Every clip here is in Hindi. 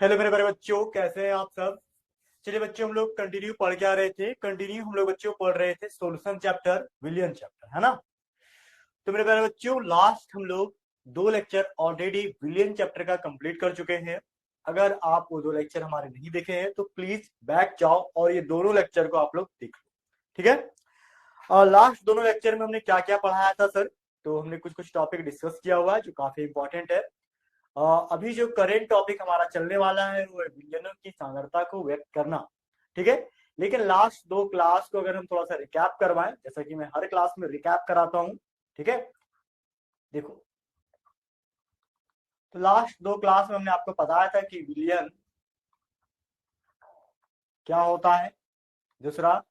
हेलो मेरे प्यारे बच्चों, कैसे हैं आप सब। चलिए बच्चों, हम लोग कंटिन्यू पढ़ के आ रहे थे। कंटिन्यू हम लोग बच्चों पढ़ रहे थे सॉल्यूशन चैप्टर, विलियन चैप्टर, है ना। तो मेरे प्यारे बच्चों, लास्ट हम लोग दो लेक्चर ऑलरेडी विलियन चैप्टर का कंप्लीट कर चुके हैं। अगर आप वो दो लेक्चर हमारे नहीं देखे हैं तो प्लीज बैक जाओ और ये दोनों लेक्चर को आप लोग देख लो, ठीक है। और लास्ट दोनों लेक्चर में हमने क्या क्या पढ़ाया था सर। तो हमने कुछ कुछ टॉपिक डिस्कस किया हुआ है जो काफी इंपॉर्टेंट है। अभी जो करेंट टॉपिक हमारा चलने वाला है वो है विलियनों की सांद्रता को व्यक्त करना, ठीक है। लेकिन लास्ट दो क्लास को अगर हम थोड़ा सा रिकैप करवाएं, जैसा कि मैं हर क्लास में रिकैप कराता हूं, ठीक है। देखो, तो लास्ट दो क्लास में हमने आपको बताया था कि विलियन क्या होता है। दूसरा,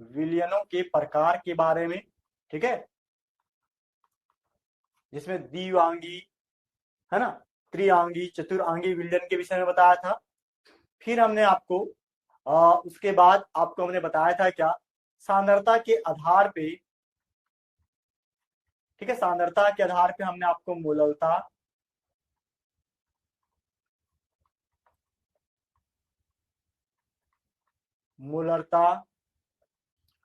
विलियनों के प्रकार के बारे में, ठीक है, जिसमें द्विआंगी, है ना, त्रिआंगी, चतुरांगी विलियन के विषय में बताया था। फिर हमने आपको उसके बाद आपको हमने बताया था क्या, सांद्रता के आधार पे, ठीक है, सांद्रता के आधार पे हमने आपको मोललता, मोलरता,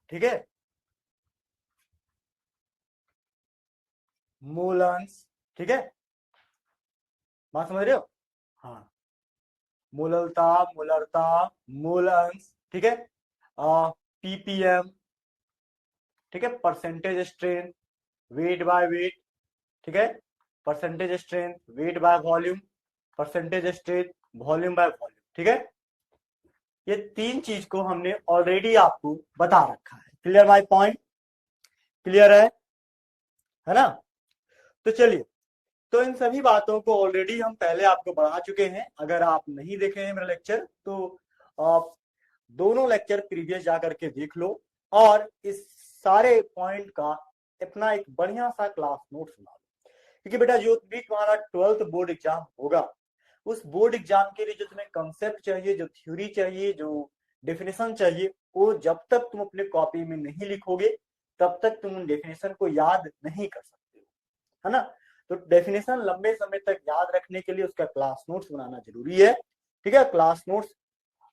ठीक है, मोलंस, ठीक है, बात समझ रहे हो। हाँ, मोललता, मोलरता, मोलंस, ठीक है, पीपीएम, ठीक है, percentage strength, weight by weight, ठीक है, percentage strength, weight by volume, percentage strength, volume by volume, ठीक है। ये तीन चीज को हमने ऑलरेडी आपको बता रखा है। क्लियर माय पॉइंट, क्लियर है ना। तो चलिए, तो इन सभी बातों को ऑलरेडी हम पहले आपको बढ़ा चुके हैं। अगर आप नहीं देखे हैं मेरा लेक्चर तो आप दोनों लेक्चर प्रीवियस जाकर के देख लो और इस सारे पॉइंट का अपना एक बढ़िया सा क्लास नोट सुना लो। क्योंकि बेटा जो भी तुम्हारा 12th बोर्ड एग्जाम होगा, उस बोर्ड एग्जाम के लिए जो तुम्हें कंसेप्ट चाहिए, जो थ्योरी चाहिए, जो डेफिनेशन चाहिए, वो जब तक तुम अपने कॉपी में नहीं लिखोगे तब तक तुम उन डेफिनेशन को याद नहीं कर सकते हो, है ना। तो डेफिनेशन लंबे समय तक याद रखने के लिए उसका क्लास नोट्स बनाना जरूरी है, ठीक है, क्लास नोट्स।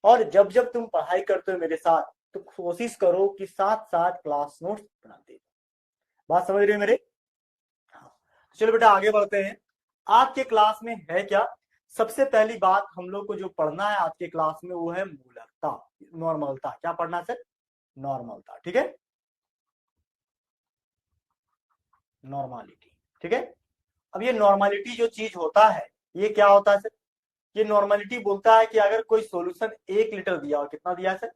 और जब जब तुम पढ़ाई करते हो मेरे साथ तो कोशिश करो कि साथ साथ क्लास नोट्स बनाते हो। बात समझ रहे हो मेरे। हाँ। चलो बेटा आगे बढ़ते हैं। आज के क्लास में है क्या, सबसे पहली बात हम लोग को जो पढ़ना है आज के क्लास में वो है मूलकता, नॉर्मलता। क्या पढ़ना है सर, नॉर्मलता, ठीक है, नॉर्मालिटी, ठीक है। अब ये नॉर्मालिटी जो चीज होता है ये क्या होता है सर, ये नॉर्मालिटी बोलता है कि अगर कोई सॉल्यूशन 1 लीटर दिया हो, कितना दिया है सर।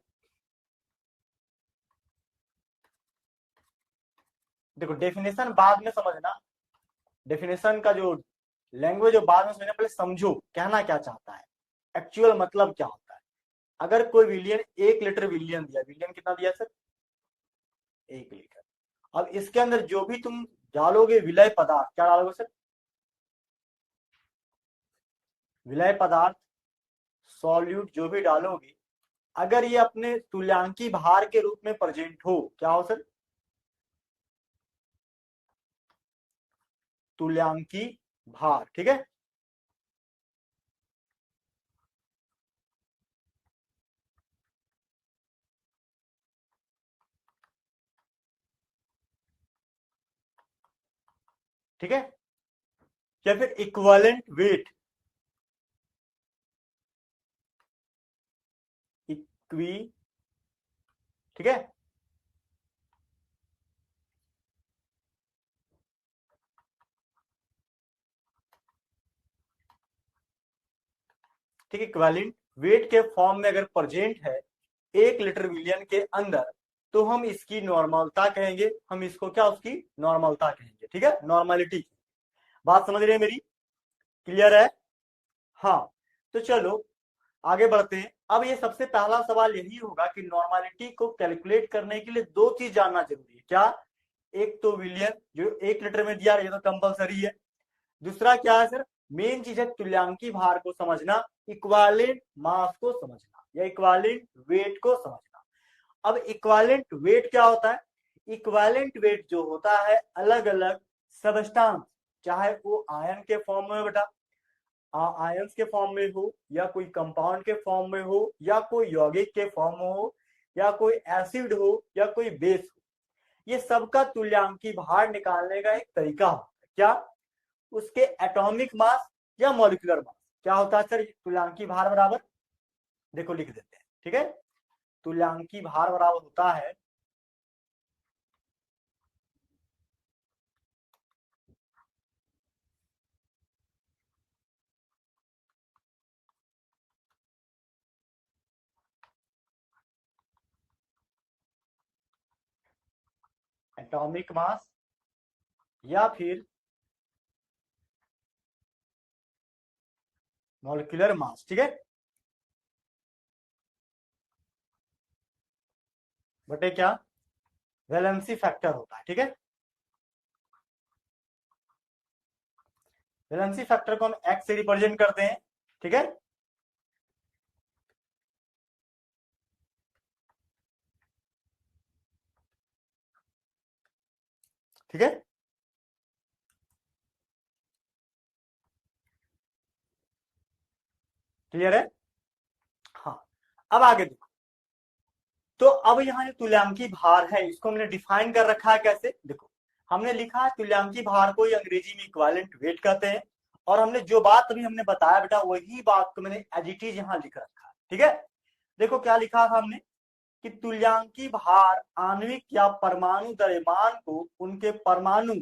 देखो डेफिनेशन बाद में समझना, डेफिनेशन का जो लैंग्वेज जो बाद में समझना, पहले समझो कहना क्या चाहता है, एक्चुअल मतलब क्या होता है। अगर कोई विलियन 1 लीटर विलियन दिया, विलियन कितना दिया सर, 1 लीटर। अब इसके अंदर जो भी तुम डालोगे विलय पदार्थ, क्या डालोगे सर, विलय पदार्थ, सॉल्यूट जो भी डालोगे, अगर ये अपने तुल्यांकी भार के रूप में प्रेजेंट हो, क्या हो सर, तुल्यांकी भार, ठीक है। ठीक है, या फिर इक्विवेलेंट वेट, इक्वी, ठीक है, ठीक है, इक्विवेलेंट वेट के फॉर्म में अगर प्रेजेंट है 1 लीटर विलियन के अंदर तो हम इसकी नॉर्मलता कहेंगे, हम इसको क्या उसकी नॉर्मलता कहेंगे, ठीक है, नॉर्मलिटी। बात समझ रहे हैं मेरी, क्लियर है। हाँ, तो चलो आगे बढ़ते हैं। अब ये सबसे पहला सवाल यही होगा कि नॉर्मलिटी को कैलकुलेट करने के लिए दो चीज जानना जरूरी है। क्या, एक तो विलियन जो 1 लीटर में दिया, ये तो कंपलसरी है। दूसरा क्या है सर, मेन चीज है तुल्यांकी भार को समझना, इक्वालेंट मास को समझना या इक्वालेंट वेट को समझना। अब इक्वालेंट वेट क्या होता है, इक्वालेंट वेट जो होता है अलग अलग सबस्टांस चाहे वो आयन के फॉर्म में बेटा आयंस के फॉर्म में हो, या कोई कंपाउंड के फॉर्म में हो, या कोई यौगिक के फॉर्म में हो, या कोई एसिड हो, या कोई बेस हो, ये सबका तुल्यांकी भार निकालने का एक तरीका होता है। क्या? उसके एटॉमिक मास या मॉलिक्यूलर मास। क्या होता है सर तुल्यांकी भार बराबर? देखो लिख देते हैं, ठीक है। तुल्यांकी भार बराबर होता है एटॉमिक मास या फिर मॉलिक्यूलर मास, ठीक है, बटे क्या वैलेंसी फैक्टर होता है, ठीक है। वैलेंसी फैक्टर को हम एक्स से रिप्रेजेंट करते हैं, ठीक है। ठीक है, क्लियर है? हाँ, अब आगे देखो। तो अब यहाँ जो तुल्यांकी भार है इसको हमने डिफाइन कर रखा है कैसे? देखो हमने लिखा है तुल्यांकी भार को अंग्रेजी में इक्विवेलेंट वेट कहते हैं, और हमने जो बात अभी हमने बताया बेटा वही बात को मैंने एज इट इज यहाँ लिख रखा है, ठीक है। देखो क्या लिखा था हमने कि तुल्यांकी भार आणविक या परमाणु द्रव्यमान को उनके परमाणु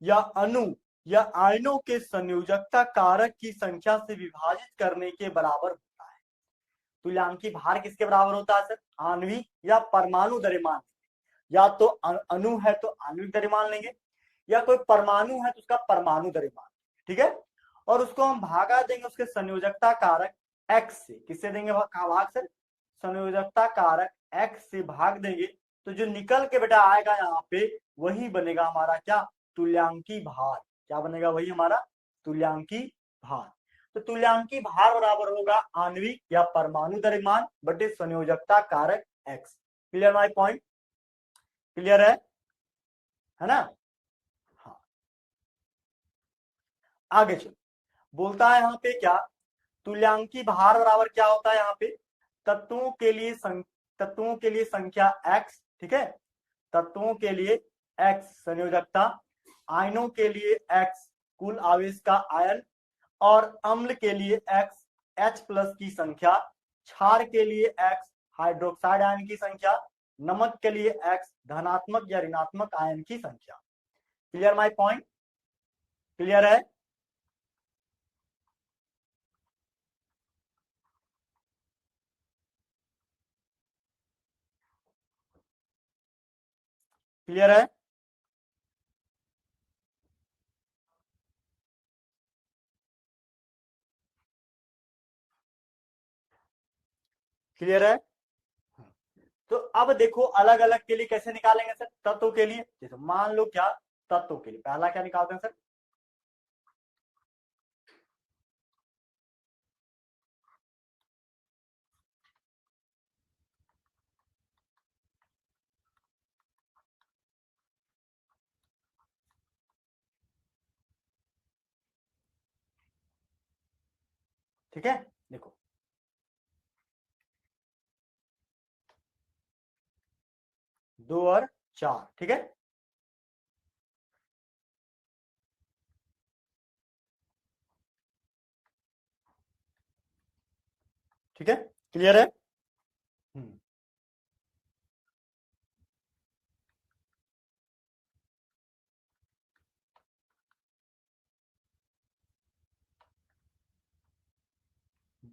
या अणु या आयनों के संयोजकता कारक की संख्या से विभाजित करने के बराबर होता है। तुल्यांकी भार किसके बराबर होता है सर? आणविक या परमाणु द्रव्यमान। या तो अणु है तो आणविक द्रव्यमान लेंगे, या कोई परमाणु है तो उसका परमाणु द्रव्यमान, ठीक है। और उसको हम भागा देंगे उसके संयोजकता कारक x से। किससे देंगे भाग सर? संयोजकता कारक x से भाग देंगे, तो जो निकल के बेटा आएगा यहाँ पे वही बनेगा हमारा क्या? तुल्यांकी भार। क्या बनेगा? वही हमारा तुल्यांकी भार। तो तुल्यांकी भार बराबर होगा आणविक या परमाणु द्रव्यमान बटे संयोजकता कारक x। Clear my point? Clear है ना? हाँ, आगे चलो। बोलता है यहाँ पे क्या? तुल्यांकी भार बराबर क्या होता है यहाँ पे? तत्वों के लिए संख्या x, ठीक है, तत्वों के लिए x संयोजकता, आयनों के लिए x कुल आवेश का आयन, और अम्ल के लिए x H प्लस की संख्या, क्षार के लिए x हाइड्रोक्साइड आयन की संख्या, नमक के लिए x धनात्मक या ऋणात्मक आयन की संख्या। Clear my point? क्लियर है? क्लियर है? क्लियर है? तो अब देखो अलग अलग के लिए कैसे निकालेंगे सर? तत्वों के लिए जैसे मान लो क्या, तत्वों के लिए पहला क्या निकालते हैं सर? ठीक है, देखो 2 और 4, ठीक है। ठीक है, क्लियर है?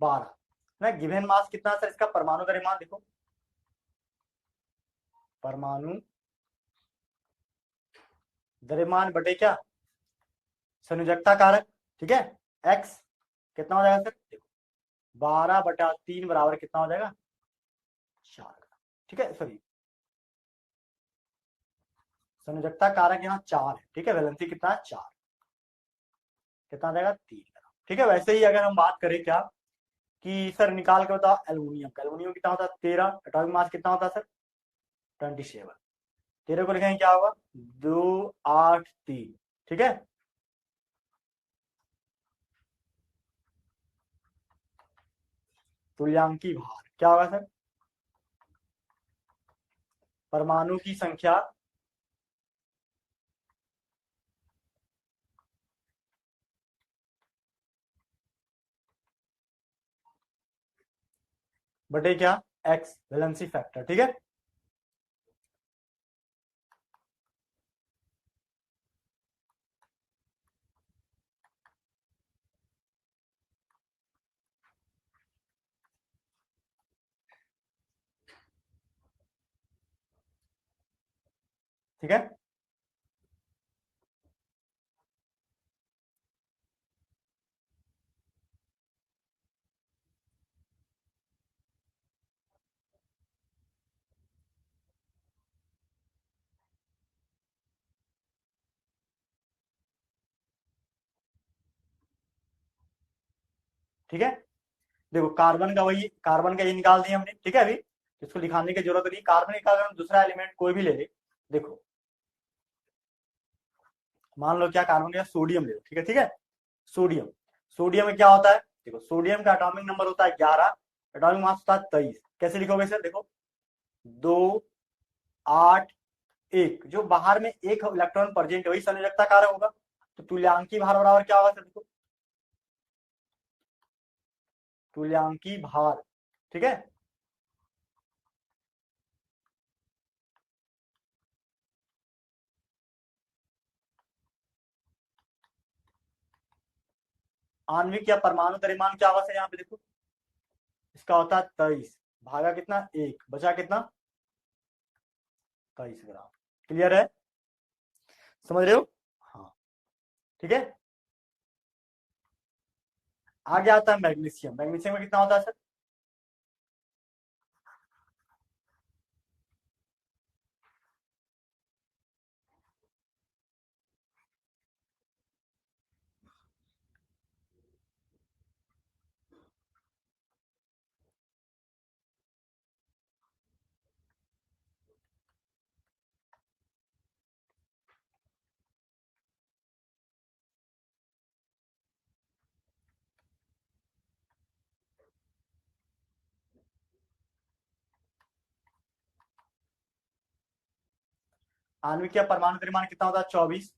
12 ना। गिवन मास कितना सर इसका? परमाणु द्रव्यमान देखो, परमाणु द्रव्यमान बटे क्या संयोजकता कारक, ठीक है, x कितना हो जाएगा सर? देखो 12/3 बराबर कितना हो जाएगा? 4। ठीक है, सॉरी संयोजकता कारक यहाँ 4 है, ठीक है, वैलेंसी कितना है? 4। कितना आ जाएगा? 3। ठीक है, वैसे ही अगर हम बात करें क्या कि सर निकाल के बताओ एल्यूमिनियम का। एल्यूमिनियम कितना होता है? 13। एटॉमिक मास कितना होता है सर? 27। 13 को लिखेंगे क्या होगा? 2 8 3, ठीक है। तुल्यांकी भार क्या होगा सर? परमाणु की संख्या बटे क्या? X, valency factor. ठीक है, ठीक है। ठीक है, देखो कार्बन का वही, कार्बन का ये निकाल दिया हमने। ठीक है, अभी इसको दिखाने की जरूरत नहीं। कार्बन का अगर हम दूसरा एलिमेंट कोई भी ले ले, देखो मान लो क्या, कार्बन का सोडियम ले लो। ठीक है, ठीक है, सोडियम। सोडियम में क्या होता है? देखो सोडियम का एटॉमिक नंबर होता है 11, एटॉमिक मास होता है 23। कैसे लिखोगे सर? देखो 2 8 1, जो बाहर में एक इलेक्ट्रॉन प्रेजेंट है वही संयोजकता कारक होगा। तो तुल्यांकी भार बराबर क्या होगा सर? देखो तुल्यांकी भार, ठीक है, आणविक या परमाणु द्रव्यमान क्या होगा सर? यहाँ पे देखो इसका होता है 23, भागा कितना? 1, बचा कितना? 23 ग्राम। क्लियर है? समझ रहे हो? हाँ, ठीक है। आगे आता है मैग्नीशियम। मैग्नीशियम में कितना होता है सर? आणविक या परमाणु द्रव्यमान कितना होता है? 24,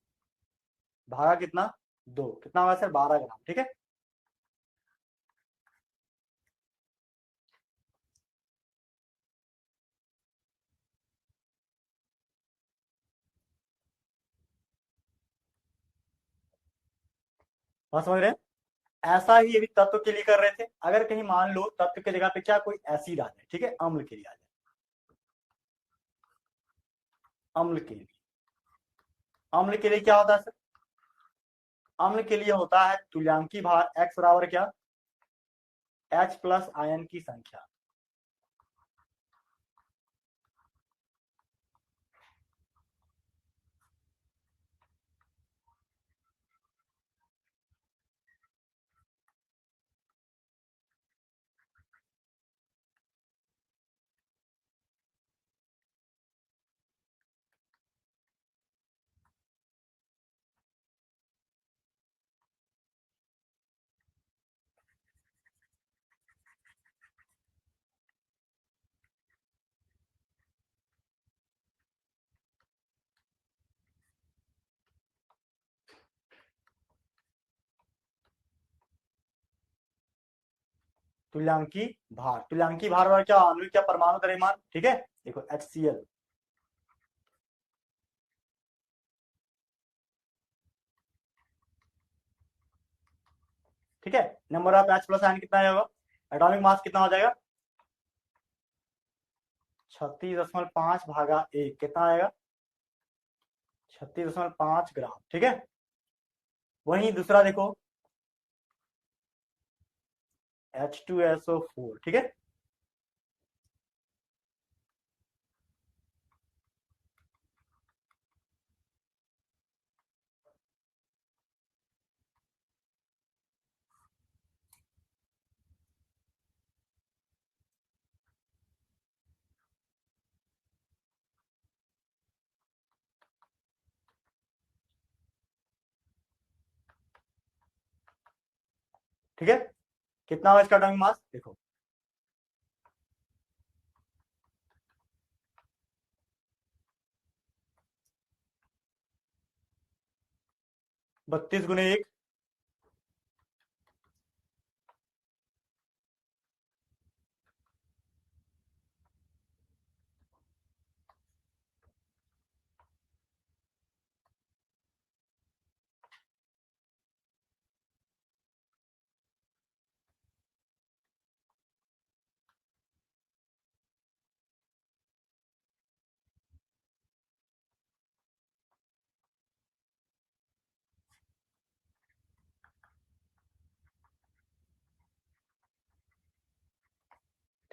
भागा कितना? 2, कितना होगा सर? 12 ग्राम। ठीक है, बात समझ रहे हैं? ऐसा ही अभी तत्व के लिए कर रहे थे। अगर कहीं मान लो तत्व की जगह पे क्या कोई एसिड आ जाए, ठीक है, अम्ल के लिए आ जाए, अम्ल के लिए, अम्ल के लिए क्या होता है सर? अम्ल के लिए होता है तुल्यांकी भार x बराबर क्या? H प्लस आयन की संख्या। तुल्यांकी भार, तुल्यांकी भार बराबर क्या? आणविक या परमाणु द्रव्यमान। ठीक है, देखो HCl, ठीक है, number of H plus ion कितना होगा? एटॉमिक मास कितना हो जाएगा? 36.5 भागा 1, कितना आएगा? 36.5 ग्राम। ठीक है, वहीं दूसरा देखो H2SO4, ठीक है, ठीक है, कितना होगा इसका एटॉमिक मास? देखो 32 गुने 1,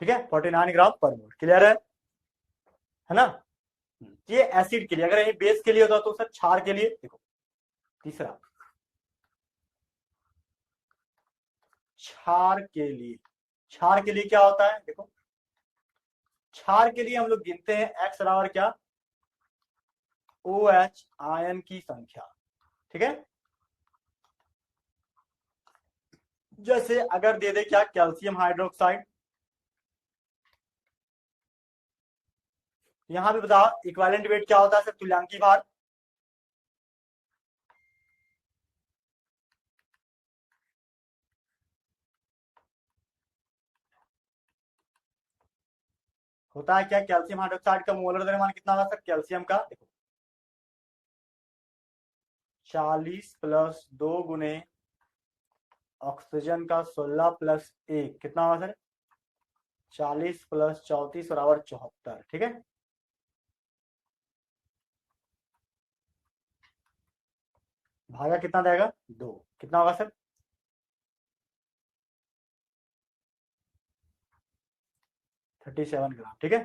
ठीक है, 49 ग्राम पर मोल। क्लियर है ना? ये एसिड के लिए, अगर ये बेस के लिए होता तो सर क्षार के लिए देखो, तीसरा क्षार के लिए, क्षार के लिए क्या होता है देखो, क्षार के लिए हम लोग गिनते हैं एक्स बराबर क्या, ओ एच आयन की संख्या। ठीक है, जैसे अगर दे दे क्या, कैल्शियम हाइड्रोक्साइड, यहां पे बताओ इक्विवेलेंट वेट क्या होता है सर, तुल्यांकी भार। होता है क्या, कैल्शियम हाइड्रोक्साइड का मोलर द्रव्यमान कितना होगा सर, कैल्शियम का देखो 40 प्लस 2 गुने ऑक्सीजन का 16 प्लस 1 कितना होगा सर, 40 प्लस 34 बराबर 74। ठीक है, भागा कितना देगा 2, कितना होगा सर 37 ग्राम। ठीक है,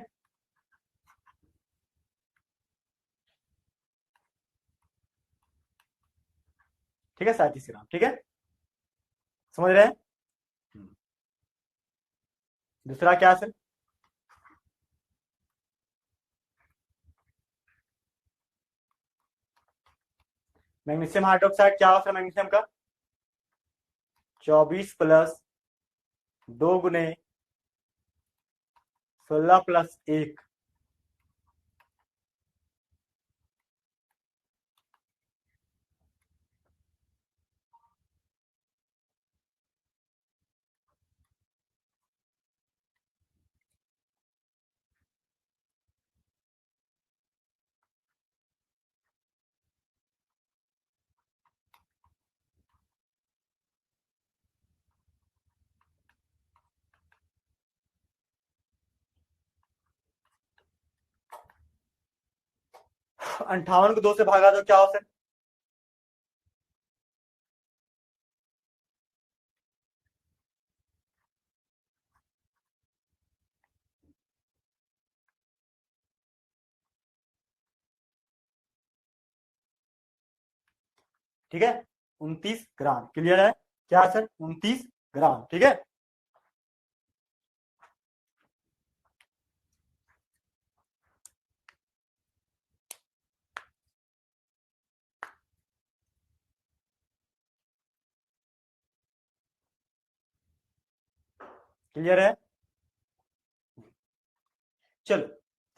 ठीक है 37 ग्राम। ठीक है, समझ रहे हैं? दूसरा क्या है सर, मैग्नीशियम हाइड्रोक्साइड क्या होगा सर, मैग्नीशियम का 24 प्लस 2 गुने 16 प्लस 1, अंठावन को 2 से भागा तो क्या हो सर, ठीक है 29 ग्राम। क्लियर है? क्या सर 29 ग्राम। ठीक है, क्लियर है? चलो,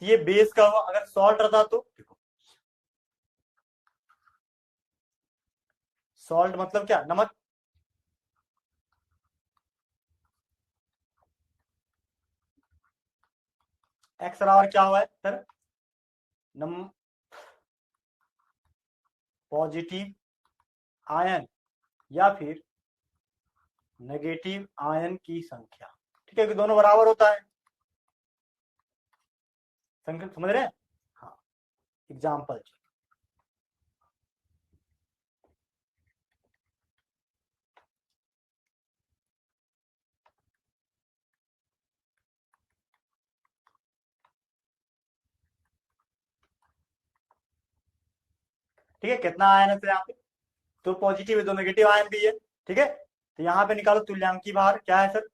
ये बेस का हुआ, अगर सॉल्ट रहता तो देखो, सॉल्ट मतलब क्या, नमक। एक्स बराबर क्या हुआ है सर, नम पॉजिटिव आयन या फिर नेगेटिव आयन की संख्या। ठीक है, कि दोनों बराबर होता है, संख्या समझ रहे हैं? हाँ, एग्जाम्पल, ठीक है, कितना आयन है सर यहाँ पे, दो पॉजिटिव है, दो नेगेटिव आयन भी है। ठीक है, तो यहाँ पे निकालो तुल्यांकी भार क्या है सर,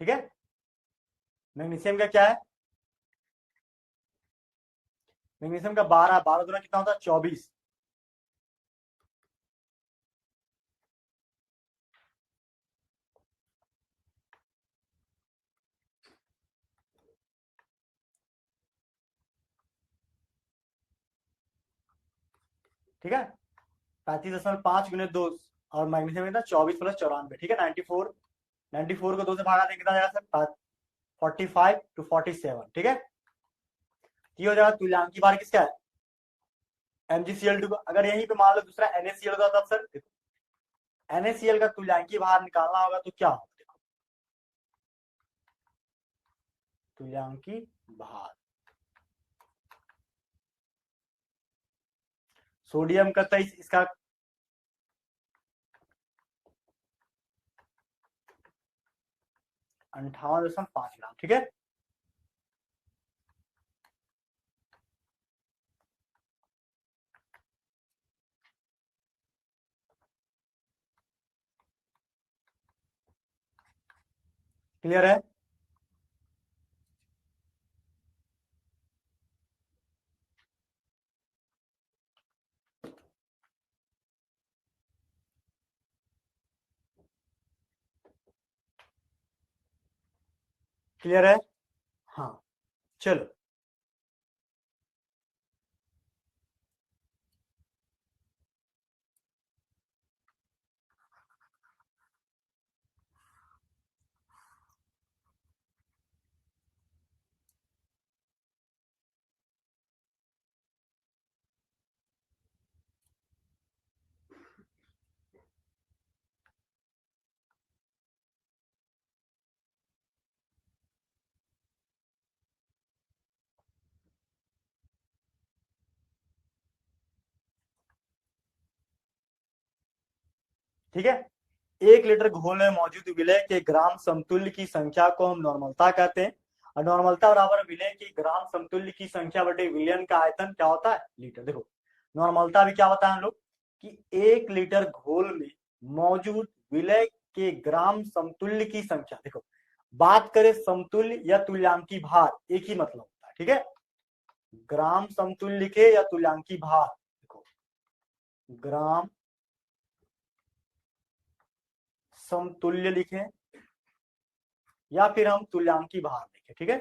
ठीक है, मैग्नीशियम का क्या है, मैग्नीशियम का 12, 12 दूना कितना होता है 24, ठीक है, 35.5 × 2 और मैग्नीशियम कितना 24 + 94, ठीक है 94। 94 को 2 से भागा दें कितना जाएगा सर 45 to 47, ठीक है। ये हो जाएगा तुल्यांकी भार किसका है MgCl2 का। अगर यहीं पे मान लो दूसरा NaCl का, तब सर देखो NaCl का तुल्यांकी भार निकालना होगा तो क्या होगा, देखो तुल्यांकी भार सोडियम का 23, इसका 58.5 ग्राम, ठीक है। क्लियर है। क्लियर है, हाँ चलो। ठीक है, 1 लीटर घोल में मौजूद विलय के ग्राम समतुल्य की संख्या को हम नॉर्मलता कहते हैं। और नॉर्मलता बराबर विलय के ग्राम समतुल्य की संख्या बटे विलयन का आयतन क्या होता है लीटर। देखो नॉर्मलता भी क्या होता है हम लोग कि 1 लीटर घोल में मौजूद विलय के ग्राम समतुल्य की संख्या। देखो बात करें समतुल्य या तुल्यांकी भार एक ही मतलब होता है, ठीक है। ग्राम समतुल्य के या तुल्यांकी भार, देखो ग्राम समतुल्य लिखें या फिर हम तुल्यांकी भार लिखें, ठीक है।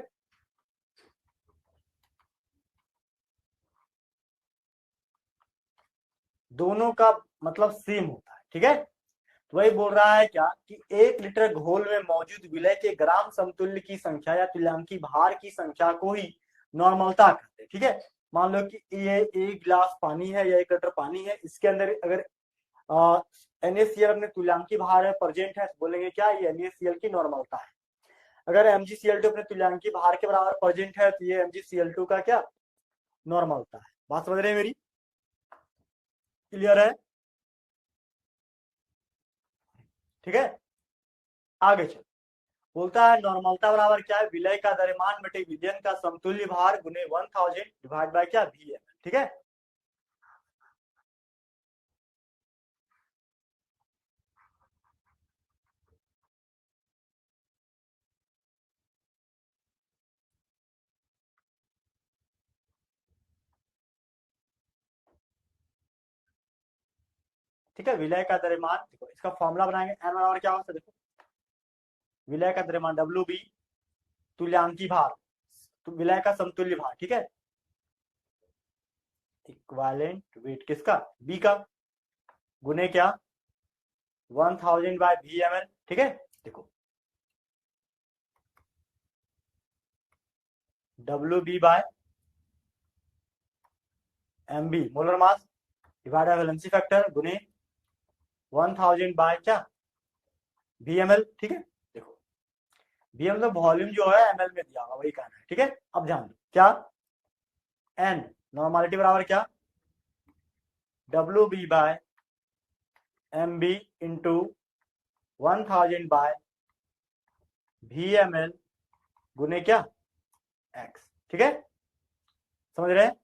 दोनों का मतलब सेम होता है, ठीक है। तो वही बोल रहा है क्या कि 1 लीटर घोल में मौजूद विलय के ग्राम समतुल्य की संख्या या तुल्यांकी भार की संख्या को ही नॉर्मलता कहते हैं, ठीक है। मान लो कि ये 1 गिलास पानी है या 1 लीटर पानी है, इसके अंदर अगर NaCl अपने तुल्यांकी भार में प्रेजेंट है तो बोलेंगे क्या ये NaCl की नॉर्मलता है। अगर MgCl2 अपने तुल्यांकी भार के बराबर प्रेजेंट है तो ये MgCl2 का क्या नॉर्मलता है। बात समझ रहे हैं मेरी, क्लियर है। ठीक है, आगे चल बोलता है नॉर्मलता बराबर क्या है विलय का द्रव्यमान बटे विलयन का समतुल्य भार गुने 1000 डिवाइड बाय क्या Vm, ठीक है। ठीक है, विलय का द्रव्यमान देखो इसका फॉर्मूला बनाएंगे n बराबर क्या होता है देखो विलय का द्रव्यमान WB तुल्यांकी भार तो विलय का समतुल्य भार, ठीक है। इक्विवेलेंट वेट किसका B का गुने क्या 1000 बाय Vml, ठीक है। देखो WB by MB molar mass divide by valency factor गुने 1000 बाय क्या Vml, ठीक है। देखो Vml मतलब वॉल्यूम जो है ml में दिया हुआ वही कहना है, ठीक है। अब ध्यान दो क्या n नॉर्मलिटी बराबर क्या WB by MB into 1000 by Vml गुने क्या x, ठीक है। समझ रहे हैं,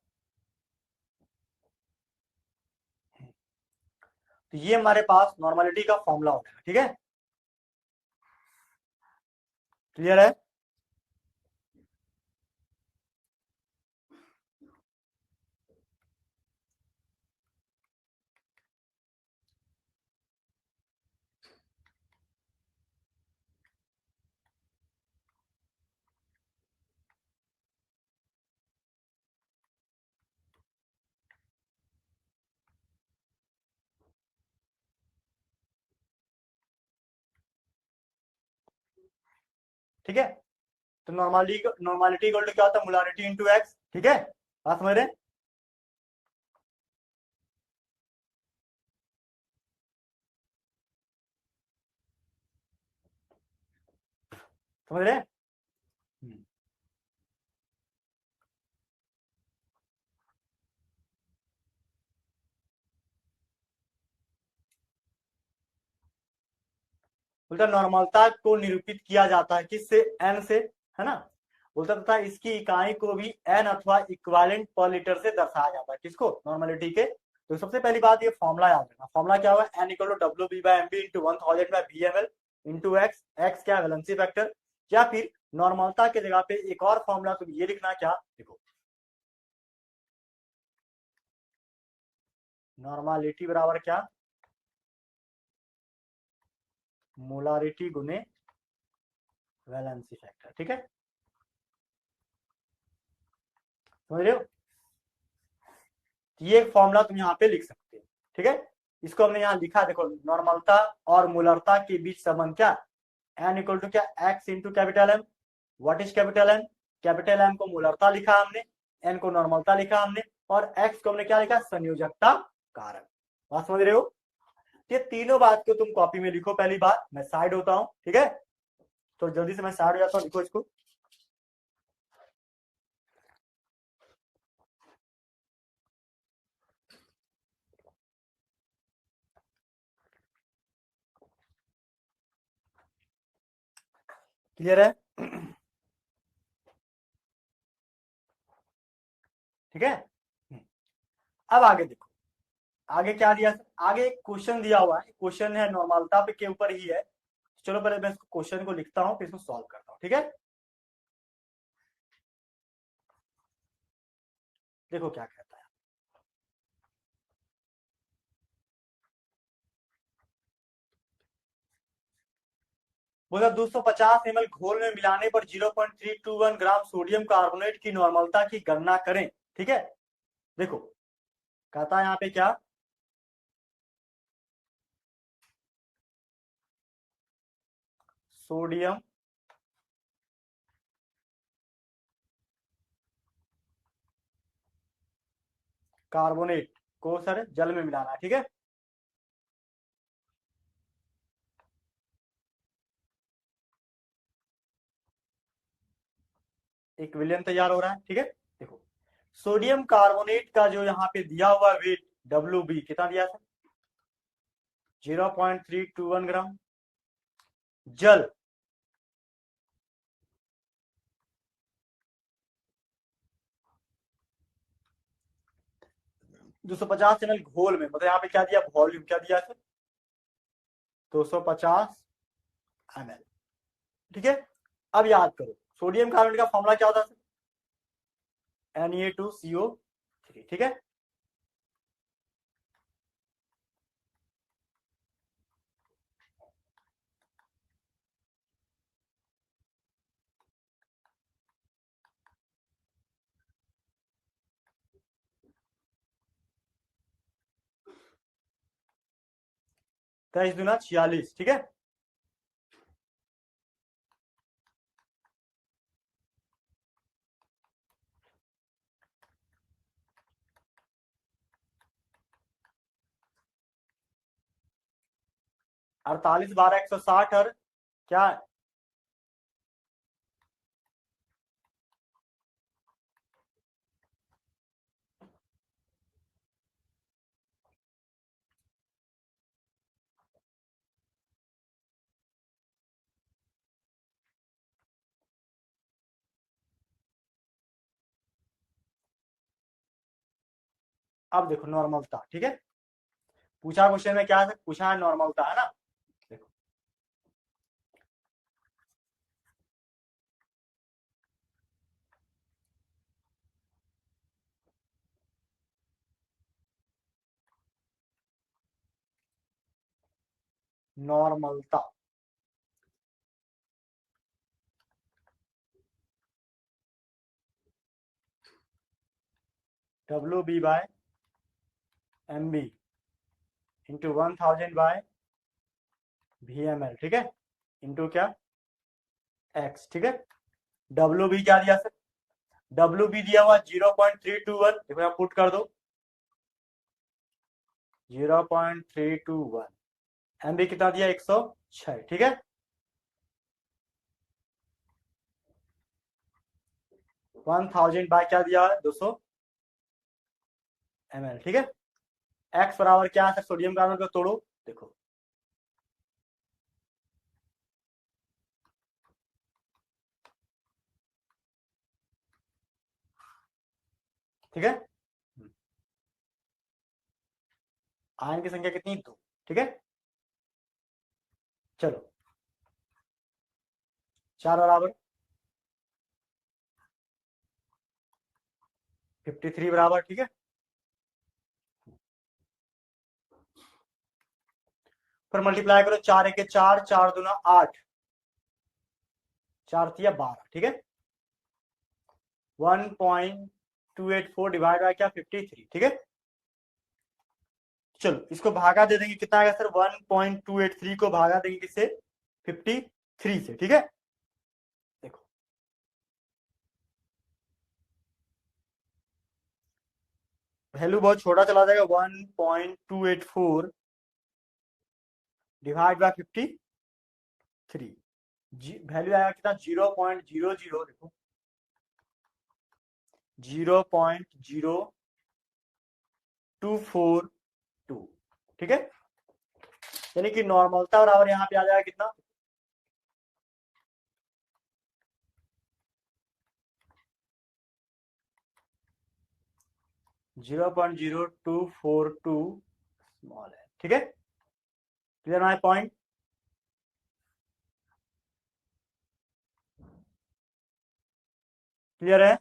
तो ये हमारे पास नॉर्मलिटी का फॉर्मूला हो गया, ठीक है। क्लियर है। ठीक है। तो नॉर्मालिटी इक्वल टू क्या होता है, मोलारिटी इंटू एक्स, ठीक है, बात समझ रहे हैं? समझ रहे हैं? हम्म। बोलता नॉर्मलता को निरूपित किया जाता है किससे, एन से, है ना। बोलता तथा इसकी इकाई को भी एन अथवा इक्विवेलेंट पर लीटर से दर्शाया जाता है, किसको, नॉर्मलिटी के। तो सबसे पहली बात ये फॉर्मूला याद रखना, फॉर्मूला क्या हुआ, N equal to W B by M B into 1000 by V M L into X, X क्या वैलेंसी फैक्टर, या फिर नॉर्मलता की जगह पे एक और फॉर्मूला तुम ये लिखना, क्या देखो, नॉर्मालिटी बराबर क्या, मोलारिटी गुने वैलेंसी फैक्टर, ठीक है, समझ रहे हो। ये एक फॉर्मूला तुम यहाँ पे लिख सकते हो, ठीक है। इसको हमने यहाँ लिखा, देखो नॉर्मलता और मोलरता के बीच संबंध क्या, एन इक्वल टू क्या, X into capital M. What is capital M, capital M को मोलरता लिखा हमने, एन को नॉर्मलता लिखा हमने, और एक्स को हमने क्या लिखा, संयोजकता कारक। बात समझ रहे हो। ये तीनों बात को तुम कॉपी में लिखो, पहली बात मैं साइड होता हूँ, ठीक है, तो जल्दी से मैं साइड हो जाता हूँ, लिखो इसको। क्लियर है, ठीक है। अब आगे देखो, आगे क्या दिया, आगे एक क्वेश्चन दिया हुआ है, क्वेश्चन है नॉर्मलता पे के ऊपर ही है। चलो पहले मैं इसको क्वेश्चन को लिखता हूँ, फिर इसको सॉल्व करता हूँ, ठीक है। देखो क्या कहता है, बोला 250 ml घोल में मिलाने पर 0.321 ग्राम सोडियम कार्बोनेट की नॉर्मलता की गणना करें, ठीक है। देखो कहता है यहाँ पे क्या, सोडियम कार्बोनेट को सर जल में मिलाना है, ठीक है। एक विलियन तैयार हो रहा है, ठीक है। देखो सोडियम कार्बोनेट का जो यहाँ पे दिया हुआ वेट डब्ल्यू बी कितना दिया था, 0.321 ग्राम, जल 250 ml घोल में, मतलब यहाँ पे क्या दिया, वॉल्यूम क्या दिया है, 250 ml, ठीक है। अब याद करो सोडियम कार्बोनेट का फॉर्मूला क्या होता है, Na2CO3, ठीक है। 23 दूना 46, ठीक है। अड़तालीस 12 160 और क्या है? अब देखो नॉर्मलता, ठीक है, पूछा क्वेश्चन में क्या है, पूछा है नॉर्मलता, है ना। देखो नॉर्मलता, W B by M B into 1000 by V M L, ठीक है, इंटू क्या, x, ठीक है। डब्ल्यू बी क्या दिया सर, डब्ल्यू बी दिया हुआ 0.321, देखो यहाँ पुट कर दो 0.321, एमबी कितना दिया 106, ठीक है। 1000 बाय क्या दिया है 200 ml, ठीक है। x बराबर क्या है सर, सोडियम कार्बन को तोड़ो, देखो ठीक है। आयन की संख्या कितनी, 2, ठीक है। चलो 4 बराबर 53 बराबर, ठीक है। फिर मल्टीप्लाई करो, 4 एक 4, 4 दूना 8, 4 तिया 12, ठीक है। 1.284 डिवाइड बाय क्या 53, ठीक है। चलो इसको भागा दे देंगे, कितना आएगा सर 1.283 को भागा देंगे किससे 53 से, ठीक है। देखो वैल्यू बहुत छोटा चला जाएगा, 1.284 डिवाइड बाय 53, वैल्यू आएगा कितना 0.00, देखो 0.0242, ठीक है। यानी कि नॉर्मलता बराबर यहाँ पे आ जाएगा कितना 0.0242 स्मॉल है, ठीक है। Clear my point. क्लियर है।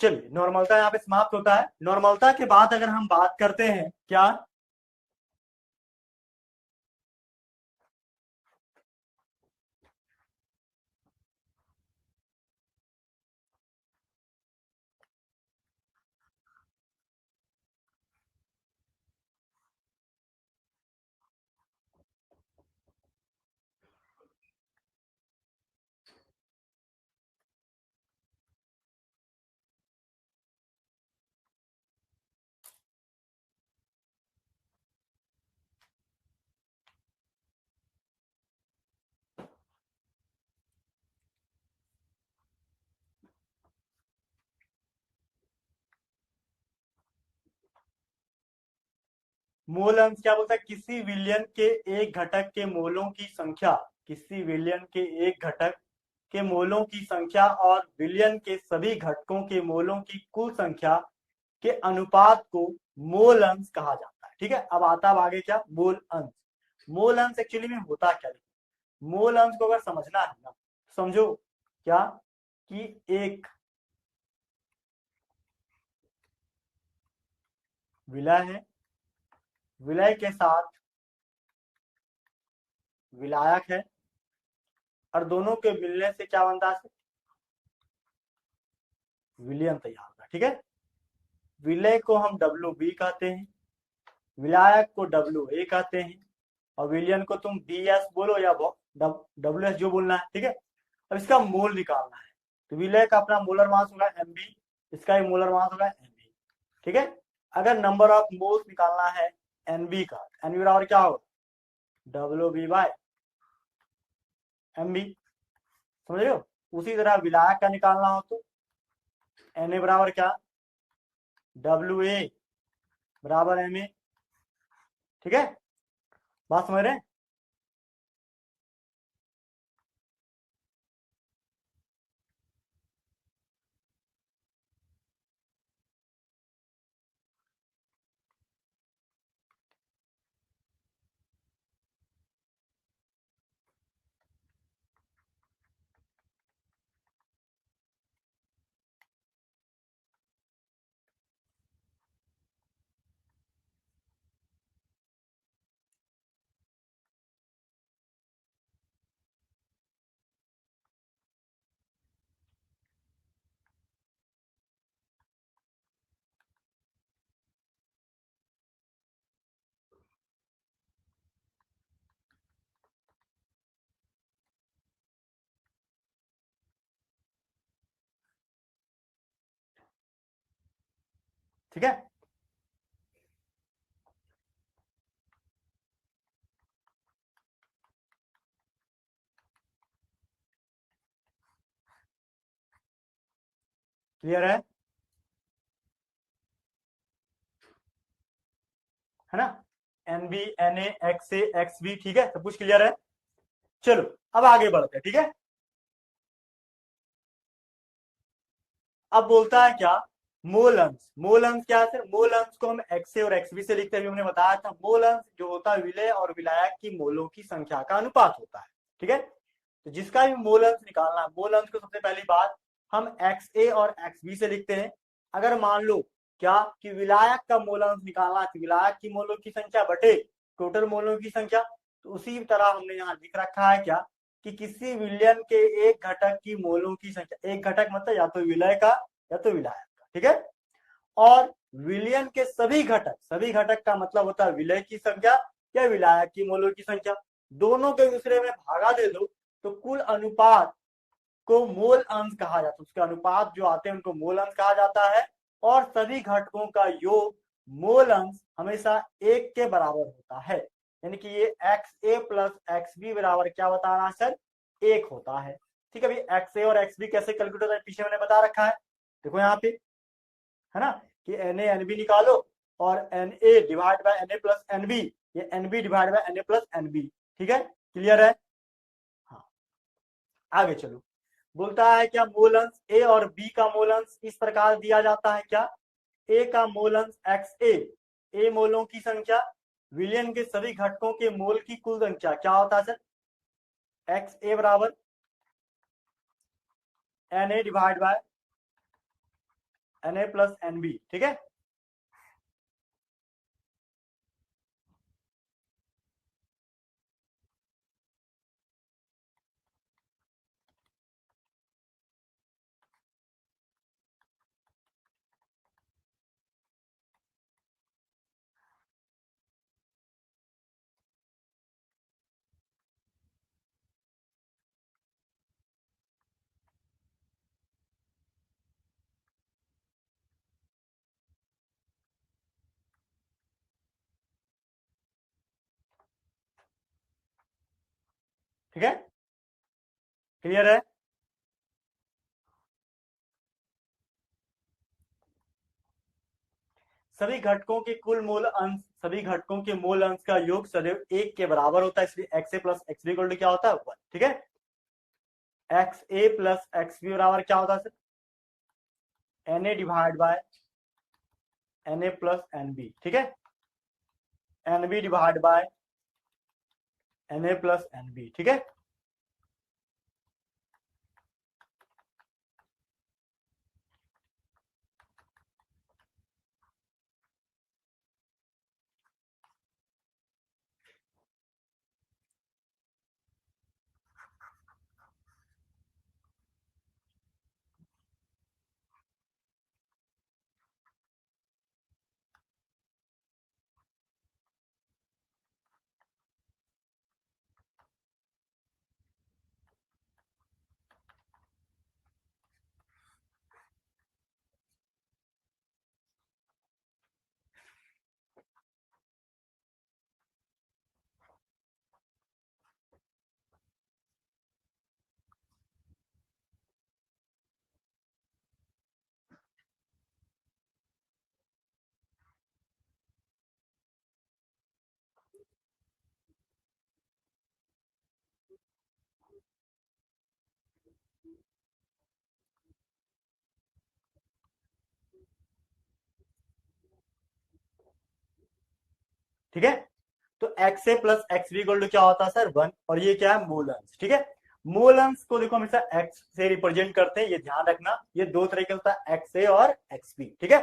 चलिए नॉर्मलता यहाँ पे समाप्त होता है। नॉर्मलता के बाद अगर हम बात करते हैं क्या, मोल अंश क्या बोलता है, किसी विलयन के एक घटक के मोलों की संख्या, किसी विलयन के एक घटक के मोलों की संख्या और विलयन के सभी घटकों के मोलों की कुल संख्या के अनुपात को मोल अंश कहा जाता है, ठीक है। अब आता है आगे क्या, मोल अंश। मोल अंश एक्चुअली में होता क्या है, मोल अंश को अगर समझना है ना, समझो क्या कि एक विलय है, विलय के साथ विलायक है, और दोनों के मिलने से क्या बनता है, विलयन तैयार होता है, ठीक है। विलय को हम WB कहते हैं, विलायक को WA कहते हैं, और विलयन को तुम BS बोलो या WS जो बोलना है, ठीक है। अब इसका मोल निकालना है, तो विलय का अपना मोलर मास होगा MB, इसका ही मोलर मास होगा MB, ठीक है। अगर नंबर ऑफ मोल्स निकालना है NB का, NB बराबर क्या होगा WB बाय MB, समझ रहे हो। उसी तरह विलायक का निकालना हो तो Na बराबर क्या WA बराबर MA, ठीक है। बात समझ रहे हैं। ठीक है। क्लियर है ना। एनबी, एनए, एक्स ए, एक्स बी, ठीक है, सब कुछ क्लियर है। चलो अब आगे बढ़ते हैं, ठीक है। अब बोलता है क्या, मोल अंश। मोल अंश क्या है सर, मोल अंश को हम एक्स ए और एक्स बी से लिखते हैं, हमने बताया था। मोल अंश जो होता है विलय और विलायक की मोलों की संख्या का अनुपात होता है, ठीक है। तो जिसका भी मोल अंश निकालना है, मोल अंश को सबसे पहली बात हम एक्स ए और एक्स बी से लिखते हैं। अगर मान लो क्या कि विलायक का मोल अंश निकालना है, विलायक की मोलों की संख्या बटे टोटल मोलों की संख्या, तो उसी तरह हमने यहाँ लिख रखा है क्या कि किसी विलयन के एक घटक की मोलों की संख्या, एक घटक मतलब या तो विलय का या तो विलायक का, ठीक है। और विलयन के सभी घटक, सभी घटक का मतलब होता है विलय की संख्या या विलायक की मोलों की संख्या, दोनों के दूसरे में भागा दे दो तो कुल अनुपात को मोल अंश कहा जाता है। उसके अनुपात जो आते हैं उनको मोल अंश कहा जाता है। और सभी घटकों का योग मोल अंश हमेशा एक के बराबर होता है। यानी कि ये x A plus X B बराबर क्या बता रहा है सर, एक होता है। ठीक है, अभी एक्स ए और एक्स बी कैसे कैलकुलेट होता है पीछे मैंने बता रखा है, देखो यहाँ पे, है ना, कि एन ए एन बी निकालो और N A divide by N A plus N B, ये N B divide by N A plus N B, ठीक है, क्लियर है। हाँ, आगे चलो। बोलता है क्या मोल अंश ए और बी का मोल अंश इस प्रकार दिया जाता है क्या, ए का मोल अंश एक्स ए मोलों की संख्या, विलयन के सभी घटकों के मोल की कुल संख्या क्या होता है सर, एक्स ए बराबर N A divide by N A plus N B, ठीक है। ठीक है, क्लियर है। सभी घटकों के कुल मूल अंश, सभी घटकों के मूल अंश का योग सदैव एक के बराबर होता है, इसलिए X A plus X B क्या होता है, वन, ठीक है। X A plus X B बराबर क्या होता है sir, N A divide by N A plus N B, ठीक है, N B divide by N A plus N B, ठीक है। ठीक है, तो X A plus X B क्या होता है सर, वन, और ये क्या है, मूल अंश, ठीक है। मूल अंश को देखो हमेशा एक्स से रिप्रेजेंट करते हैं, ये ध्यान रखना, ये दो तरह के होता है, एक्स ए और एक्स बी, ठीक है।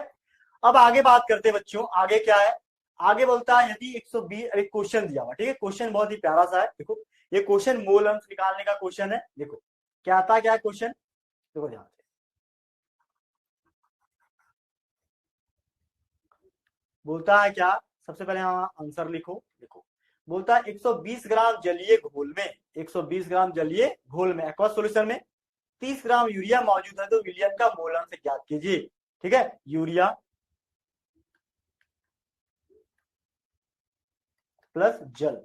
अब आगे बात करते हैं बच्चों, आगे क्या है, आगे बोलता है यदि 120, एक क्वेश्चन दिया हुआ, ठीक है, क्वेश्चन बहुत ही प्यारा सा है, देखो ये क्वेश्चन मूल अंश निकालने का क्वेश्चन है, देखो क्या आता है, क्या है क्वेश्चन, देखो ध्यान से, बोलता है क्या, सबसे पहले यहाँ आंसर लिखो, देखो बोलता है 120 ग्राम जलीय घोल में, 120 ग्राम जलीय घोल में एक्वा सॉल्यूशन में 30 ग्राम यूरिया मौजूद है, तो विलियन का मोल अंश ज्ञात कीजिए, ठीक है। यूरिया प्लस जल,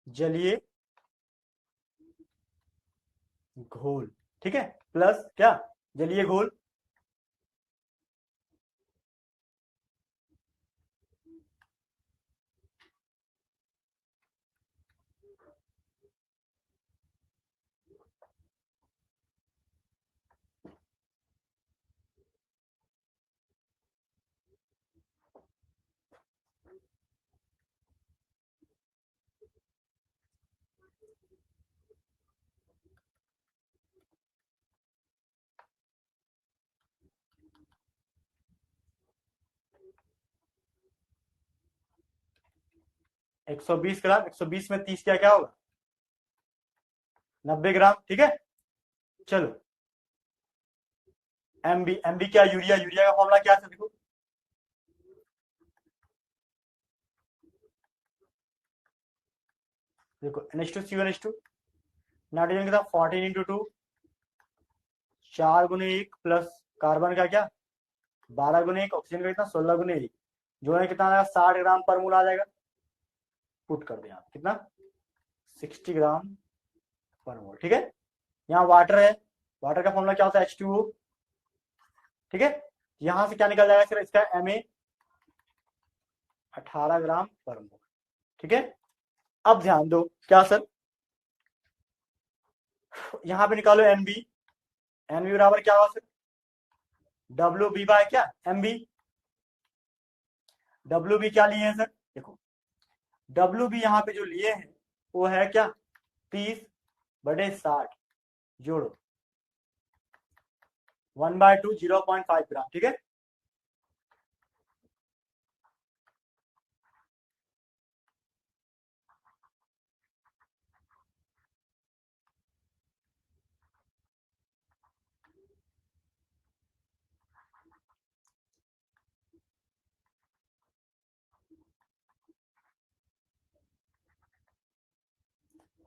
जलीय घोल, ठीक है, प्लस क्या, जलीय घोल, एक सौ बीस ग्राम, 120 में 30 क्या होगा, 90 ग्राम, ठीक है। चलो एमबी, एमबी क्या, यूरिया, यूरिया का फॉर्मूला क्या है देखो, देखो NH2 नाइट्रोजन के साथ 14 इंटू 2, 4 गुने 1 प्लस कार्बन का क्या 12 गुने 1, ऑक्सीजन का कितना 16 गुने 1, जो है कितना आएगा 60 ग्राम पर मोल आ जाएगा, पुट कर दें आप कितना 60 ग्राम पर मोल, ठीक है। यहाँ वाटर है, वाटर का फॉर्मूला क्या होता है H2O, ठीक है। यहां से क्या निकल जाएगा फिर इसका Ma 18 ग्राम पर मोल, ठीक है। अब ध्यान दो क्या सर, यहां पे निकालो NB, NB बराबर क्या होगा सर, WB बाय क्या MB, WB क्या लिए हैं सर, देखो WB यहाँ पे जो लिए हैं वो है क्या 30/60, जोड़ो 1/2 0.5 ग्राम, ठीक है।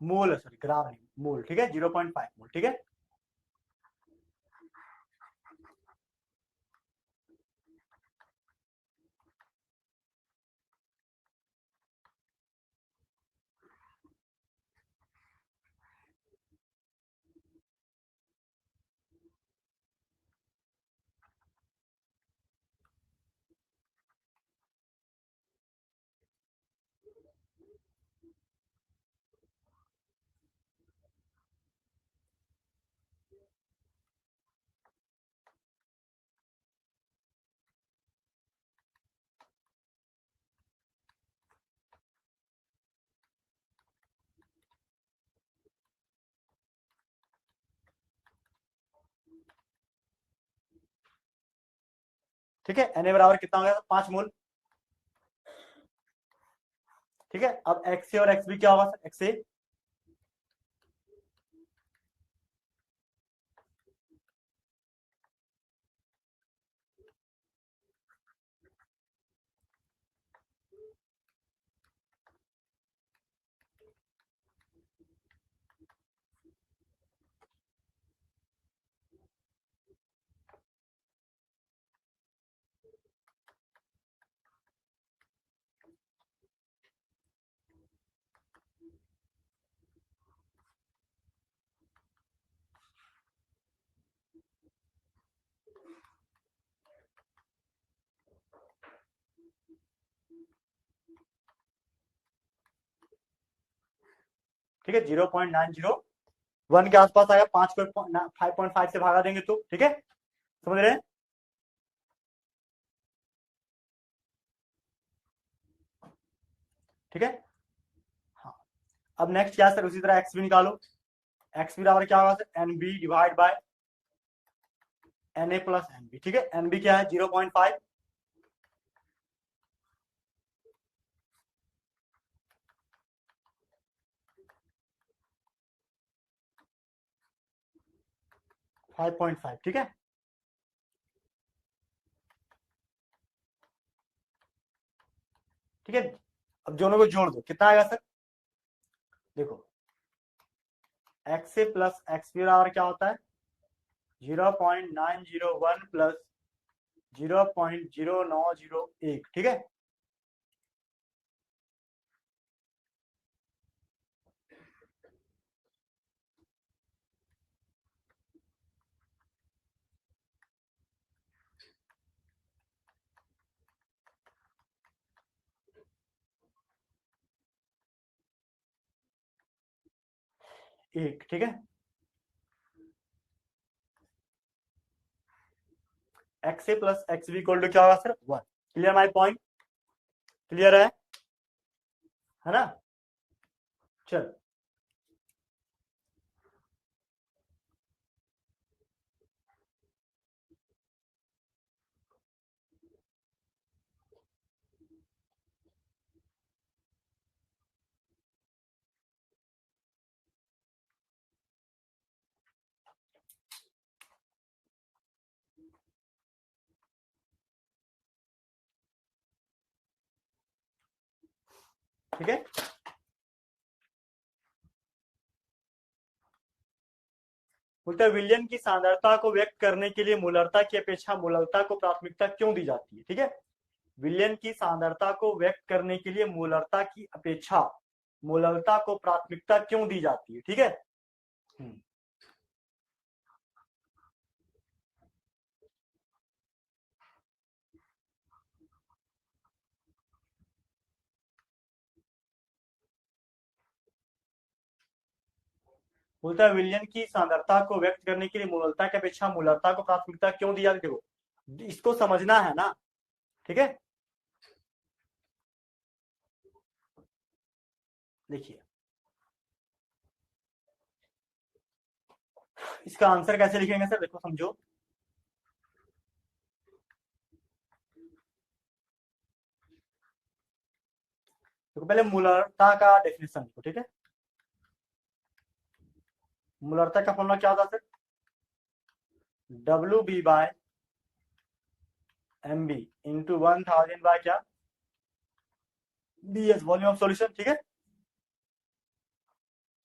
मोल है सर, ग्राम नहीं, मोल, ठीक है, 0.5 मोल, ठीक है। ठीक है, Na बराबर कितना हो गया 5 मोल, ठीक है। अब XA और XB क्या होगा सर, XA 0.901 के आसपास आएगा, 5 को 5.5 से भागा देंगे तो, ठीक है, समझ रहे हैं। ठीक है, हाँ। अब नेक्स्ट क्या सर, उसी तरह एक्स भी निकालो, एक्स भी बराबर क्या होगा sir, NB divide by Na plus NB, ठीक है। NB क्या है 0.5, ठीक है। ठीक है, अब दोनों को जोड़ दो कितना आएगा सर, देखो x A plus X B बराबर क्या होता है 0.901 प्लस 0.0901, ठीक है। एक, ठीक है। X A plus X B equal to क्या होगा sir? 1। Clear my point? Clear है ना? चल, ठीक है। बोलते हैं विलयन की सांद्रता को व्यक्त करने के लिए मूलरता की अपेक्षा मूलरता को प्राथमिकता क्यों दी जाती है? ठीक है। विलयन की सांद्रता को व्यक्त करने के लिए मूलरता की अपेक्षा मूलरता को प्राथमिकता क्यों दी जाती है? ठीक है। बोलता है विलयन की सांद्रता को व्यक्त करने के लिए मूलरता की अपेक्षा मूलरता को प्राथमिकता क्यों दी जाती है? देखो, इसको समझना है ना, ठीक है। देखिए, इसका आंसर कैसे लिखेंगे सर? देखो, समझो। तो पहले मूलरता का डेफिनेशन लिखो, ठीक है। मूलरता का फॉर्मूला क्या होता है सर? WB/MB इंटू 1000 बाय क्या? BS, वॉल्यूम ऑफ सॉल्यूशन, ठीक है।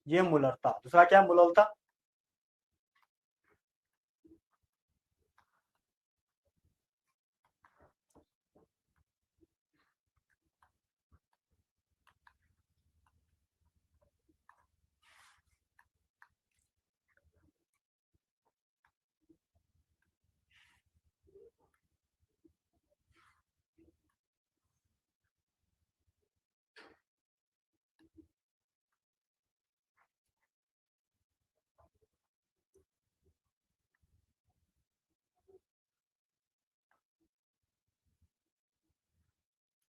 ये मूलरता। दूसरा क्या है? मूलरता।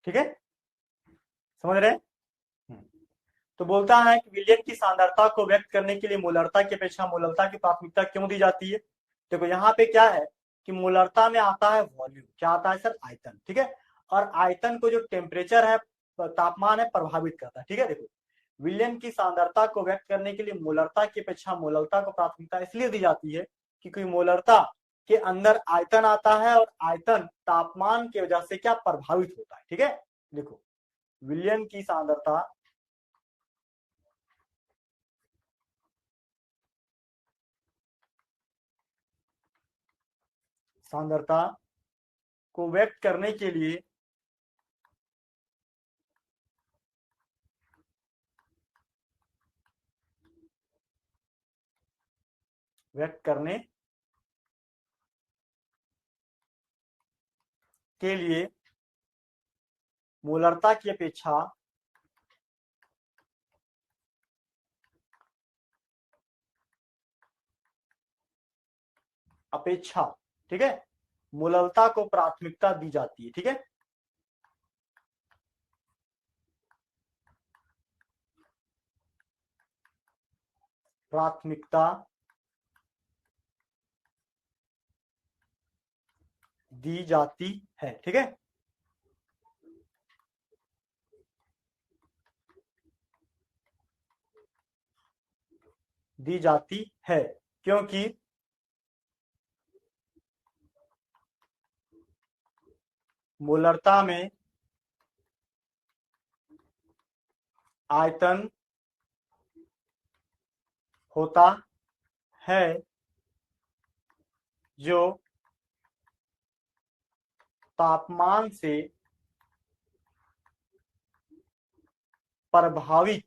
ठीक है, समझ रहे हैं? तो बोलता है कि विलयन की सांद्रता को व्यक्त करने के लिए मूलरता की अपेक्षा मूलरता की प्राथमिकता क्यों दी जाती है? देखो, यहाँ पे क्या है कि मूलरता में आता है वॉल्यूम, क्या आता है सर? आयतन, ठीक है। और आयतन को जो टेम्परेचर है, तापमान है, प्रभावित करता है, ठीक है। देखो, विलयन की सांद्रता को व्यक्त करने के लिए मूलरता की अपेक्षा मूलरता को प्राथमिकता इसलिए दी जाती है क्योंकि मूलरता के अंदर आयतन आता है और आयतन तापमान की वजह से क्या प्रभावित होता है, ठीक है। देखो, विलयन की सांद्रता सांद्रता को व्यक्त करने के लिए व्यक्त करने के लिए मूलरता की अपेक्षा अपेक्षा ठीक है, मूलरता को प्राथमिकता दी जाती है, ठीक है। प्राथमिकता दी जाती है, ठीक है। दी जाती है क्योंकि मूलरता में आयतन होता है जो तापमान से प्रभावित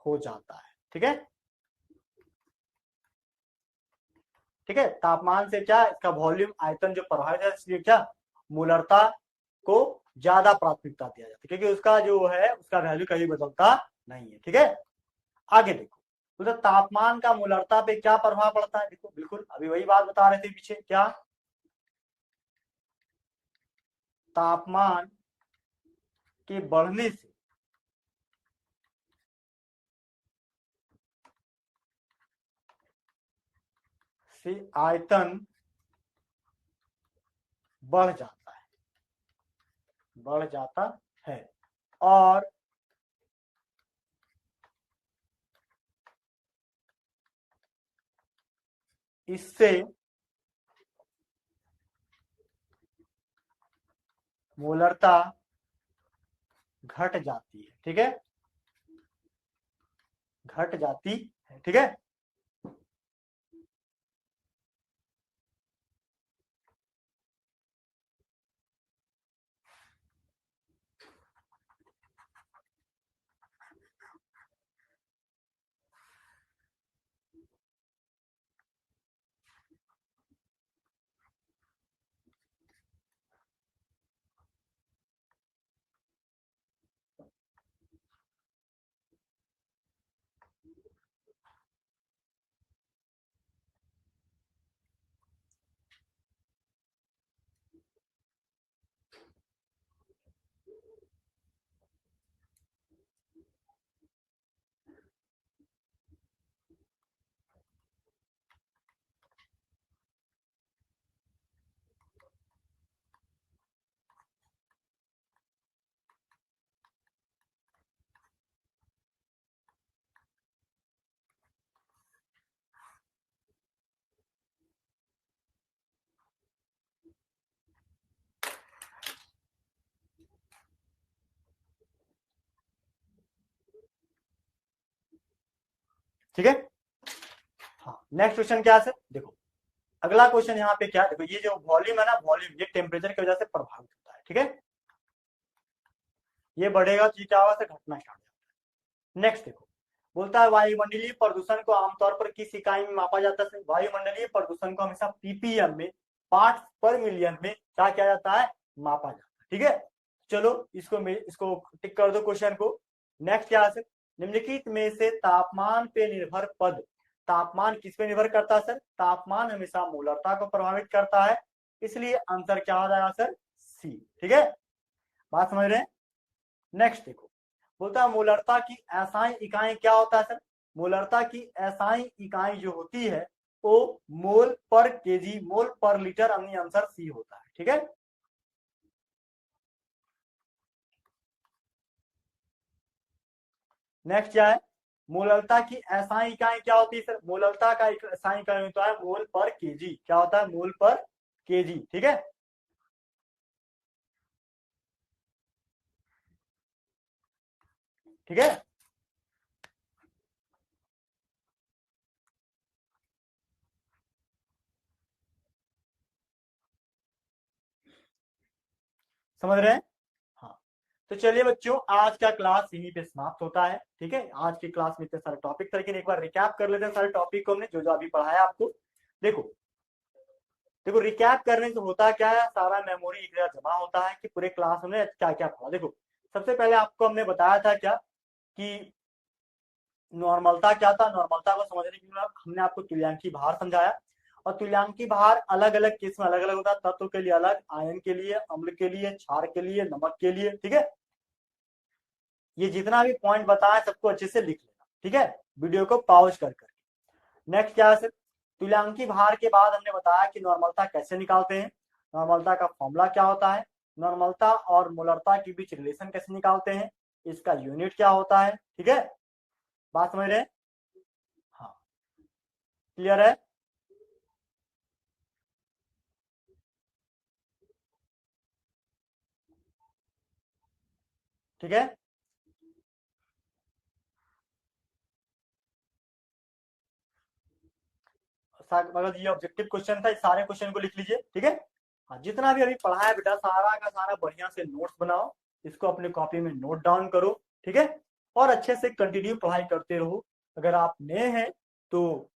हो जाता है। ठीक है, ठीक है, तापमान से क्या, इसका वॉल्यूम आयतन जो प्रभावित है, इसलिए क्या मोलरता को ज्यादा प्राथमिकता दिया जाता है, क्योंकि उसका जो है उसका वैल्यू कभी बदलता नहीं है। ठीक है, आगे देखो, तो तापमान का मोलरता पे क्या प्रभाव पड़ता है, देखो बिल्कुल अभी वही बात बता रहे थे पीछे, क्या तापमान के बढ़ने से आयतन बढ़ जाता है, बढ़ जाता है, और इससे मोलरता घट जाती है। ठीक है, घट जाती है। ठीक है, ठीक है, हाँ नेक्स्ट क्वेश्चन क्या है, देखो अगला क्वेश्चन यहाँ पे क्या, देखो ये जो वॉल्यूम है ना, वॉल्यूम ये टेम्परेचर की वजह से प्रभावित होता है। ठीक है, ये बढ़ेगा तो ये क्या होगा, घटना स्टार्ट हो जाता है। नेक्स्ट देखो, बोलता है वायुमंडलीय प्रदूषण को आमतौर पर किस इकाई में मापा जाता है, वायुमंडलीय प्रदूषण को हमेशा पीपीएम में, पार्ट्स पर मिलियन में क्या किया जाता है, मापा जाता है। ठीक है, चलो इसको टिक कर दो क्वेश्चन को। नेक्स्ट क्या है, निम्नलिखित में से तापमान पे निर्भर पद, तापमान किस पे निर्भर करता है सर, तापमान हमेशा मोलरता को प्रभावित करता है, इसलिए आंसर क्या हो जाएगा सर, सी। ठीक है, बात समझ रहे हैं। नेक्स्ट देखो, बोलता है मोलरता की एसआई इकाई क्या होता है सर, मोलरता की एसआई इकाई जो होती है वो मोल पर केजी, मोल पर लीटर, यानी आंसर सी होता है। ठीक है, नेक्स्ट क्या है, मोलरता की एसआई इकाई क्या होती है सर, मोलरता का एसआई इकाई होता है मोल पर केजी, क्या होता है, मोल पर केजी। ठीक है, ठीक है, समझ रहे हैं। हाँ, तो चलिए बच्चों, आज का क्लास यहीं पे समाप्त होता है। ठीक है, आज की क्लास में इतने सारे टॉपिक थे, लेकिन एक बार रिकैप कर लेते हैं सारे टॉपिक को हमने जो जो अभी पढ़ाया आपको। देखो देखो रिकैप करने से होता क्या है, सारा मेमोरी एक जगह जमा होता है कि पूरे क्लास में क्या क्या पढ़ा। देखो सबसे पहले आपको हमने बताया था क्या कि नॉर्मलता क्या था, नॉर्मलता को समझने के लिए हमने आपको तुल्यांकी भार समझाया, और तुल्यांकी भार अलग अलग केस में अलग अलग होता है, तत्व के लिए अलग, आयन के लिए, अम्ल के लिए, क्षार के लिए, नमक के लिए। ठीक है, ये जितना भी पॉइंट बताया सबको अच्छे से लिख लेना। ठीक है, वीडियो को पॉज कर करके। नेक्स्ट क्या है, तुल्यांकी भार के बाद हमने बताया कि नॉर्मलता कैसे निकालते हैं, नॉर्मलता का फॉर्मूला क्या होता है, नॉर्मलता और मोलरता के बीच रिलेशन कैसे निकालते हैं, इसका यूनिट क्या होता है। ठीक है, बात समझ रहे हैं, हाँ क्लियर है। ठीक है, अगर ये ऑब्जेक्टिव क्वेश्चन था, इस सारे क्वेश्चन को लिख लीजिए। ठीक है, हाँ, जितना भी अभी पढ़ा है बेटा सारा का सारा बढ़िया से नोट्स बनाओ, इसको अपने कॉपी में नोट डाउन करो, ठीक है, और अच्छे से कंटिन्यू पढ़ाई करते रहो। अगर आप नए हैं तो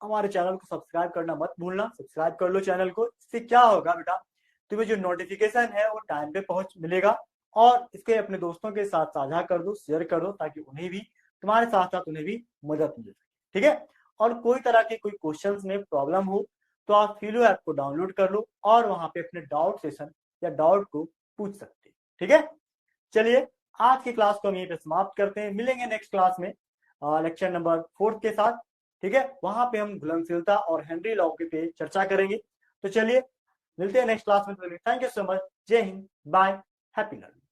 हमारे चैनल को सब्सक्राइब करना मत भूलना, सब्सक्राइब कर लो चैनल को। इससे क्या होगा बेटा, तुम्हें जो नोटिफिकेशन है वो टाइम पे पहुंच मिलेगा, और इसके अपने दोस्तों के साथ साझा कर दो, शेयर कर दो, ताकि उन्हें भी तुम्हारे साथ साथ उन्हें भी मदद मिल सके, ठीक है। और कोई तरह के कोई क्वेश्चंस में प्रॉब्लम हो तो आप फिलो ऐप को डाउनलोड कर लो और वहां पे अपने डाउट सेशन या डाउट को पूछ सकते हैं, ठीक है। चलिए आज की क्लास को हम यहीं पे समाप्त करते हैं, मिलेंगे नेक्स्ट क्लास में लेक्चर नंबर 4 के साथ, ठीक है। वहां पे हम घुलनशीलता और हेनरी लॉ के पे चर्चा करेंगे। तो चलिए मिलते हैं नेक्स्ट क्लास में। Thank you so much. जय हिंद, बाय, हैप्पी लर्निंग।